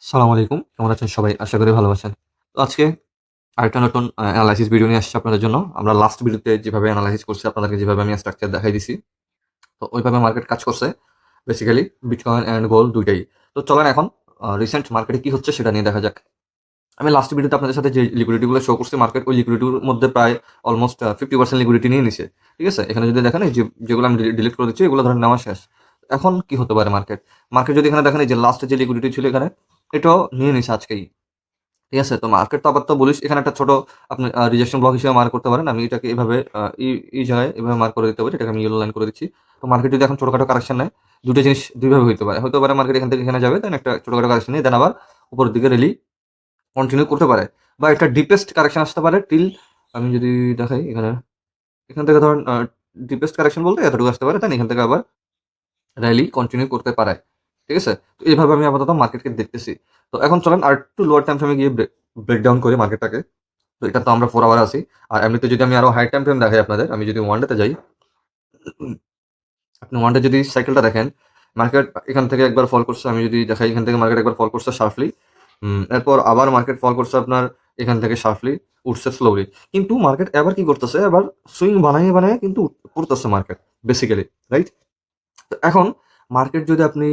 সালাম আলাইকুম। কেমন আছেন সবাই? আশা করি ভালো আছেন। তো আজকে আরেকটা নতুন এনালাইসিস ভিডিও নিয়ে আসছি আপনাদের জন্য। আমরা লাস্ট ভিডিওতে যেভাবে এনালাইসিস করছি, আপনাদেরকে যেভাবে আমি স্ট্রাকচার দেখাই দিছি। তো ওইভাবে মার্কেট কাজ করছে। বেসিক্যালি বিটকয়েন অ্যান্ড গোল্ড ২ টাই। তো চলেন এখন রিসেন্ট মার্কেটে কি হচ্ছে সেটা নিয়ে দেখা যাক। আমি লাস্ট ভিডিওতে আপনাদের সাথে যে লিকুইডিটি গুলো শো করছি মার্কেট ওই লিকুইডিটির মধ্যে প্রায় অলমোস্ট 50% লিকুইডিটি নিয়ে নিছে। ঠিক আছে? এখানে যদি দেখেন এই যেগুলো আমি ডিলিট করে দিচ্ছি এগুলো ধরেন নেওয়া শেষ। এখন কি হতে পারে মার্কেট? মার্কেট যদি এখানে দেখেন এই যে লাস্ট যে লিকুইডিটি ছিল এখানে, এটাও নিয়ে নিছে আজকেই। ঠিক আছে? তো মার্কেট তো আপাতত বুলিশ এখানে একটা ছোট আপনি রিজেকশন ব্লক হিসেবে মার্ক করতে পারেন। আমি এটাকে এভাবে এই জায়গায় এভাবে মার্ক করে দিতে পারি। এটাকে আমি ইয়েলো লাইন করে দিচ্ছি। তো মার্কেট যদি এখন ছোটখাটো কারেকশন নেয়, ২ টা জিনিস ২ ভাবে হইতে পারে। হতে পারে মার্কেট এখান থেকে এখানে যাবে, দেন একটা ছোটখাটো কারেকশন নিয়ে দেন আবার উপরের দিকে রেলি কন্টিনিউ করতে পারে। বা একটা ডিপেস্ট কারেকশন আসতে পারে আমি যদি দেখাই এখানে, এখান থেকে ধরেন ডিপেস্ট কারেকশন বলতে এতটুকু আসতে পারে। দেন এখান থেকে আবার র্যালি কন্টিনিউ করতে পারে। ঠিক আছে? তো এইভাবে আমি আপাতত মার্কেটকে দেখতেছি। তো এখন চলেন আরেকটু লোয়ার টাইম ফ্রেমে গিয়ে ব্রেকডাউন করি মার্কেটটাকে। তো এটা তো আমরা 4 আওয়ার আছি। আর এমনিতে যদি আমি আরো হাই টাইম ফ্রেম দেখাই আপনাদের, আমি যদি ওয়ান ডে তে যাই, আপনি ওয়ান ডে যদি সাইকেলটা দেখেন, মার্কেট এখান থেকে একবার ফল করছে। আমি যদি দেখাই এখান থেকে মার্কেট একবার ফল করছে শার্পলি। এরপর আবার মার্কেট ফল করছে আপনার এখান থেকে শার্পলি, উঠছে স্লোলি। কিন্তু মার্কেট এবার কি করতেছে? এবার সুইং বানায়ে কিন্তু করতেছে মার্কেট বেসিক্যালি, রাইট? তো এখন মার্কেট যদি আপনি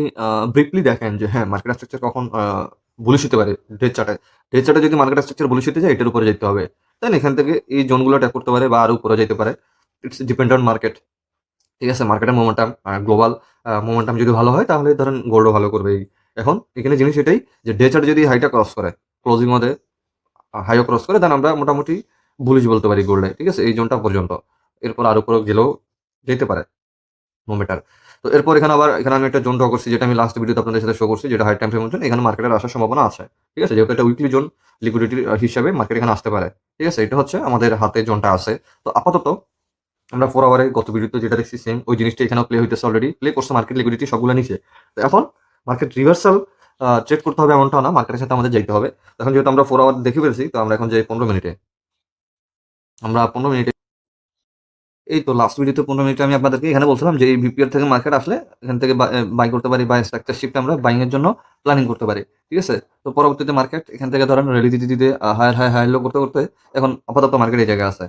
ব্রিফলি দেখেন যে হ্যাঁ, মার্কেট স্ট্রাকচার কখন বুলিশ হতে পারে ডে চার্টে। ডে চার্টে যদি মার্কেট স্ট্রাকচার বুলিশ হতে যায় এটার উপরে যাইতে হবে। দেন এখান থেকে এই জোনগুলো ট্যাপ করতে পারে বা আরো উপরে যাইতে পারে। It's depend on market. ঠিক আছে? মার্কেটের মোমেন্টাম গ্লোবাল মোমেন্টাম যদি ভালো হয় তাহলে ধরেন গোল্ডও ভালো করবে। এখন এখানে জিনিস এটাই যে ডে চার্টে যদি হাইটা ক্রস করে, ক্লোজিং মধ্যে হাইও ক্রস করে, দেন আমরা মোটামুটি বুলিশ বলতে পারি গোল্ডে। ঠিক আছে? এই জোনটা পর্যন্ত। এরপর আরো উপরে গেলেও যেতে পারে। মোমেন্টার। তো এরপর এখানে আমি একটা জোন ড্র করছি যেটা আমি লাস্ট ভিডিওতে আপনাদের সাথে শো করছি যেটা হাই টাইম ফ্রেমের জন্য। এখানে মার্কেটের আসার সম্ভাবনা আছে। ঠিক আছে? যেহেতু এটা উইকলি জোন লিকুইডিটির হিসাবে মার্কেট এখানে আসতে পারে। ঠিক আছে? এটা হচ্ছে আমাদের হাতে জোনটা আছে। তো আপাতত আমরা 4 আওয়ারে গত ভিডিওতে যেটা দেখছি সেম ওই জিনিসটা এখানেও প্লে হইতেছে অলরেডি। প্লে করছে মার্কেট লিকুইডিটি সবগুলা নিচে। তো এখন মার্কেট রিভার্সাল ট্রেড করতে হবে এমনটাও না। মার্কেটের সাথে আমাদের যাইতে হবে। এখন যেহেতু আমরা 4 আওয়ার দেখে ফেলছি তো আমরা এখন যাই 15 মিনিটে। আমরা 15 মিনিটে এই তো লাস্ট ভিডিওতে 15 মিনিটে আমি আপনাদেরকে এখানে বলছিলাম যে এই ভিপিআর থেকে মার্কেট আসলে এখান থেকে বাই করতে পারি বা স্ট্রাকচার শিফট আমরা বাইং এর জন্য প্ল্যানিং করতে পারি। ঠিক আছে? তো পরবর্তীতে মার্কেট এখান থেকে ধরেন রেলি দিতে হায়ার লো করতে এখন আপাতত মার্কেট এই জায়গায় আছে।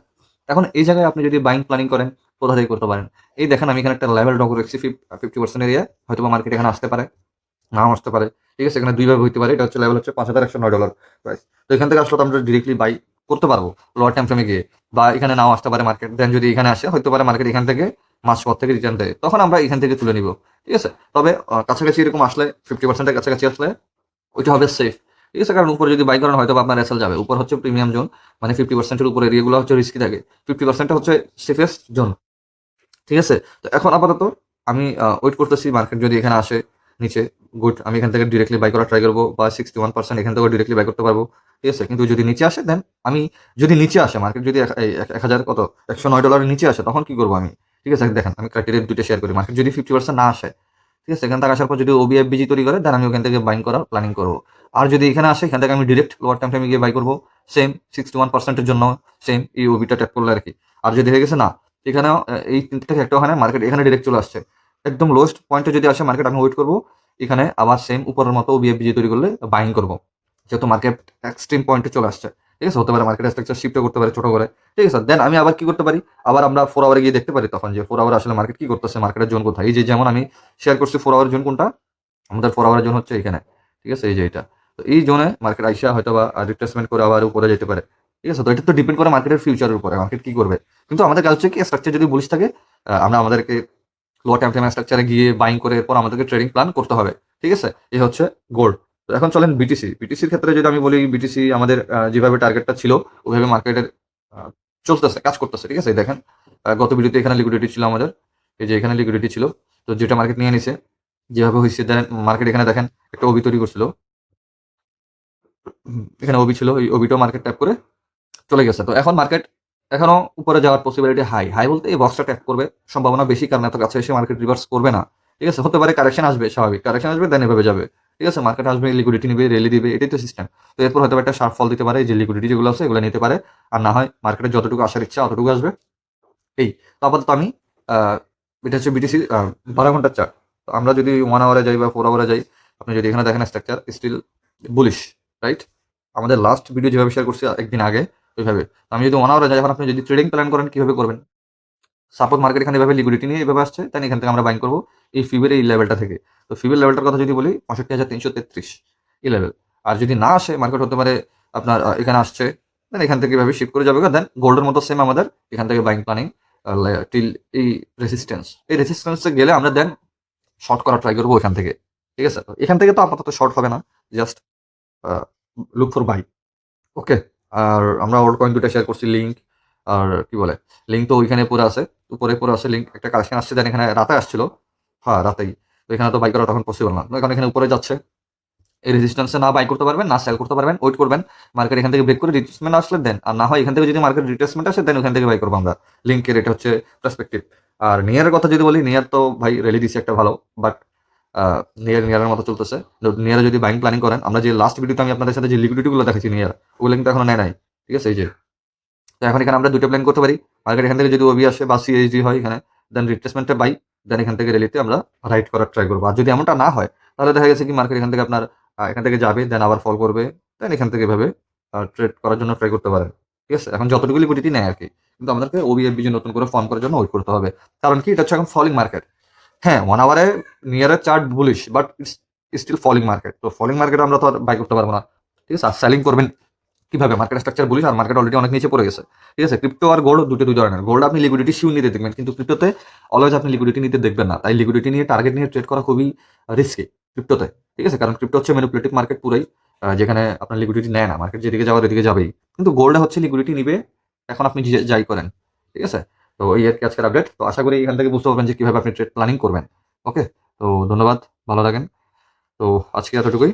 এখন এই জায়গায় আপনি যদি বাইং প্ল্যানিং করেন কোথা থেকে করতে পারেন? এই দেখেন আমি এখানে একটা লেভেল ড্র করে রেখেছি 50% এরিয়া। হয়তোবা মার্কেট এখানে আসতে পারে, নাও আসতে পারে। ঠিক আছে? এখানে ২ ভাবে হইতে পারে। এটা হচ্ছে লেভেল হচ্ছে $৫,১০৯ প্রাইস। তো এখান থেকে আসলে তো আমরা ডিরেক্টলি বাই করতে পারবো লোয়ার টাইম ফ্রেমে গিয়ে। বা এখানে নাও আসতে পারে মার্কেট। দেন যদি এখানে আসে হইতে পারে মার্কেট এখান থেকে মাঝপথ থেকে রিটার্ন দেয়। তখন আমরা এখান থেকে তুলে নিব। ঠিক আছে? তবে কাছাকাছি এরকম আসলে 50% এর কাছাকাছি আসলে ওইটা হবে সেফ। ঠিক আছে? কারণ উপরে যদি বাই করেন হয়তোবা আপনার এসএল যাবে। উপর হচ্ছে প্রিমিয়াম জোন। মানে 50% এর উপরে এরিয়াগুলো হচ্ছে রিস্কি থাকে। 50% টা হচ্ছে সেফেস্ট জোন। ঠিক আছে? তো এখন আপাতত আমি ওয়েট করতেছি মার্কেট যদি এখানে আসে নিচে, গুড। আমি এখান থেকে ডিরেক্টলি বাই করার ট্রাই করব বা 61% এখান থেকেও ডিরেক্টলি বাই করতে পারবো। ঠিক আছে? কিন্তু যদি নিচে আসে দেন আমি যদি নিচে আসে মার্কেট যদি ১,০০০ কত $১০৯ এর নিচে আসে তখন কি করব আমি? ঠিক আছে? দেখেন আমি ক্রাইটেরিয়া ২ টা শেয়ার করি। মার্কেট যদি 50% না আসে, ঠিক আছে? এখান থেকে আসার পর যদি ওবিএফবিজি তৈরি করে দেন আমি ওখান থেকে বাইং করার প্ল্যানিং করব। আর যদি এখানে আসে এখান থেকে আমি ডিরেক্ট লোয়ার টাইম ফ্রেমে গিয়ে বাই করব। সেম 61% এর জন্য সেম এই ওবিটা ট্যাপ করলে আরকি। আর যদি হয়ে গেছে না এখানেও এই ৩ থেকে একটাও হয় না। মার্কেট এখানে ডিরেক্ট চলে আসছে। একদম লোয়েস্ট পয়েন্টে যদি আসে মার্কেট আমি ওয়েট করব। এখানে আবার সেম উপরের মতো ওবিএফবিজি তৈরি করলে বাইং করব। যেহেতু মার্কেট এক্সট্রিম পয়েন্টে চলে আসছে। ঠিক আছে? হতে পারে মার্কেট স্ট্রাকচার শিফটও করতে পারে ছোট করে। ঠিক আছে? দেন আমি আবার কি করতে পারি? আবার আমরা 4 আওয়ারে গিয়ে দেখতে পারি তখন যে 4 আওয়ারে আসলে মার্কেট কি করতেছে? মার্কেটের জোন কোথায়? এই যে যেমন আমি শেয়ার করছি 4 আওয়ার জোন কোনটা? আমাদের 4 আওয়ারের জোন হচ্ছে এখানে। ঠিক আছে? এই যে এটা। তো এই জোনে মার্কেট আইসা হয়তোবা রিট্রেসমেন্ট করে আবার উপরে যেতে পারে। ঠিক আছে? তো এটা তো ডিপেন্ড করে মার্কেটের ফিউচারের উপরে। মার্কেট কি করবে? কিন্তু আমাদের কাজ হচ্ছে কি স্ট্রাকচার যদি বুলিশ থাকে আমরা আমাদেরকে লোয়ার টাইম ফ্রেম স্ট্রাকচারে গিয়ে বাইং করে এরপর আমাদেরকে ট্রেডিং প্ল্যান করতে হবে। ঠিক আছে? এই হচ্ছে গোল্ড। তো এখন চলেন বিটিসি। বিটিসির ক্ষেত্রে যদি আমি বলি বিটিসি আমাদের যেভাবে টার্গেটটা ছিল ওইভাবে মার্কেটের আ চলতেছে, কাজ করতেছে। ঠিক আছে? এই দেখেন গত ভিডিওতে এখানে লিকুইডিটি ছিল আমাদের। এই যে এখানে লিকুইডিটি ছিল। তো যেটা মার্কেট নিয়ে নিছে। যেভাবে হইছে দেন মার্কেট এখানে দেখেন একটা ওবি তৈরি করছিল। এখানে ওবি ছিল। এই ওবিটাও মার্কেট ট্যাপ করে চলে গেছে। তো এখন মার্কেট এখনো উপরে যাওয়ার পসিবিলিটি হাই। হাই বলতে এই বক্সটা ট্যাপ করবে সম্ভাবনা বেশি কারণ এত কাছে এসে মার্কেট রিভার্স করবে না। ঠিক আছে? হতে পারে কারেকশন আসবে স্বাভাবিক। কারেকশন আসবে দেন এভাবে যাবে। ঠিক আছে? মার্কেট আসবে লিকুইডিটি নিবে, রেলি দিবে। এটাই তো সিস্টেম। তো এরপর হয়তোবা একটা শার্প ফল দিতে পারে। এই যে লিকুইডিটি যেগুলো আছে এগুলো নিতে পারে। আর না হয় মার্কেটে যতটুকু আসার ইচ্ছা অতটুকু আসবে। এই তো আপাতত আমি আ এটা হচ্ছে বিটিসি ১২ ঘন্টার চার্ট। তো আমরা যদি 1 আওয়ারে যাই বা 4 আওয়ারে যাই, আপনি যদি এখানে দেখেন স্ট্রাকচার স্টিল বুলিশ, রাইট? আমাদের লাস্ট ভিডিও যেভাবে শেয়ার করছি একদিন আগে ওইভাবে। আমি যদি 1 আওয়ারে যাই, এখন আপনি যদি ট্রেডিং প্ল্যান করেন কিভাবে করবেন? সাপোজ মার্কেট এখানে এভাবে লিকুইডিটি নিয়ে এভাবে আসছে, দেন এখান থেকে আমরা বাইং করব এই ফিবের এই লেভেলটা থেকে। তো ফিবের লেভেলটার কথা যদি বলি ৬৫,৩৩৩ এই লেভেল। আর যদি না আসে, মার্কেট হতে পারে আপনার এখানে আসছে, দেন এখান থেকে এভাবে শিফট করে যাবে, দেন গোল্ডের মতো সেম আমাদের এখান থেকে বাইং প্ল্যানিং টিল এই রেসিস্ট্যান্স। এই রেসিস্ট্যান্সে গেলে আমরা দেন শর্ট করা ট্রাই করবো ওইখান থেকে। ঠিক আছে? তো এখান থেকে তো আপাতত শর্ট হবে না, জাস্ট লুক ফর বাই। ওকে। আর আমরা ওল্ড কয়েন ২ টা শেয়ার করছি, লিঙ্ক আর কি বলে? লিঙ্ক তো ওইখানে পড়ে আছে। উপরে পড়ে আছে লিঙ্ক, একটা কালেকশন আসছে, দেন এখানে রাতে আসছিল। হ্যাঁ, রাতেই। তো এখানে তো বাই করা তখন পসিবল না। কারণ এখানে উপরে যাচ্ছে। এই রেজিস্ট্যান্সে না বাই করতে পারবেন, না সেল করতে পারবেন। ওয়েট করবেন। মার্কেট এখান থেকে ব্রেক করে রিট্রেসমেন্ট আসলে দেন। আর না হয় এখান থেকে যদি মার্কেট রিট্রেসমেন্ট আসে, দেন ওখান থেকে বাই করব আমরা। লিঙ্কের এটা হচ্ছে পার্সপেক্টিভ। আর নিয়ারের কথা যদি বলি, নিয়ার তো ভাই রেলি দিছে একটা ভালো। বাট আ নিয়ারের মতো চলতেছে। নিয়ারে যদি বাইং প্ল্যানিং করেন, আমরা যে লাস্ট ভিডিওতে আমি আপনাদের সাথে যে লিকুইডিটি গুলো দেখাইছি নিয়ার, ওগুলো কিন্তু এখনো নেয় নাই। ঠিক আছে? এই যে। তো এখন এখানে আমরা ২ টা প্ল্যান করতে পারি। মার্কেট এখান থেকে যদি ওবি আসে বা সিএসডি হয় এখানে, দেন রিট্রেসমেন্টে বাই, দেন এখান থেকে রেলিতে আমরা রাইট করার ট্রাই করব। আর যদি এমনটা না হয়, তাহলে দেখা গেছে কি মার্কেট এখান থেকে আপনার এখান থেকে যাবে, দেন আবার ফল করবে। দেন এখান থেকে এভাবে ট্রেড করার জন্য ট্রাই করতে পারেন। ঠিক আছে? এখন যতটুকু লিকুইডিটি নেয় আরকি। কিন্তু আমাদেরকে ওবি, এফবি যে নতুন করে ফর্ম করার জন্য ওয়েট করতে হবে। কারণ কি? এটা হচ্ছে এখন ফলিং মার্কেট। হ্যাঁ, 1 আওয়ারে নিয়ারের chart bullish, but it's still falling market. তো ফলিং মার্কেটে আমরা তো আর বাই করতে পারব না। ঠিক আছে? আর সেলিং করবেন কিভাবে? মার্কেট স্ট্রাকচার বলিস, আর মার্কেট অলরেডি অনেক নিচে পড়ে গেছে। ঠিক আছে? ক্রিপ্টো আর গোল্ড দুটো ২ ধরনের। গোল্ড আপনি লিকুইডিটি শিওর নিতে দেখবেন। কিন্তু ক্রিপ্টোতে অলওয়েজ আপনি লিকুইডিটি নিতে দেখবেন না। তাই লিকুইডিটি নিয়ে টার্গেট নিয়ে ট্রেড করা খুবই রিস্কি ক্রিপ্টোতে। ঠিক আছে? কারণ ক্রিপ্টো হচ্ছে ম্যানিপুলেটিভ মার্কেট পুরাই। যেখানে আপনার লিকুইডিটি নেয় না। মার্কেট যেদিকে যাওয়ার ওইদিকে যাবেই। কিন্তু গোল্ডে হচ্ছে লিকুইডিটি নিবে। এখন আপনি যাই করেন। ঠিক আছে? তো এই আরকি আজকের আপডেট। তো আশা করি এখান থেকে বুঝতে পারবেন যে কিভাবে আপনি ট্রেড প্ল্যানিং করবেন। ওকে? তো ধন্যবাদ। ভালো থাকেন। তো আজকে এতটুকুই।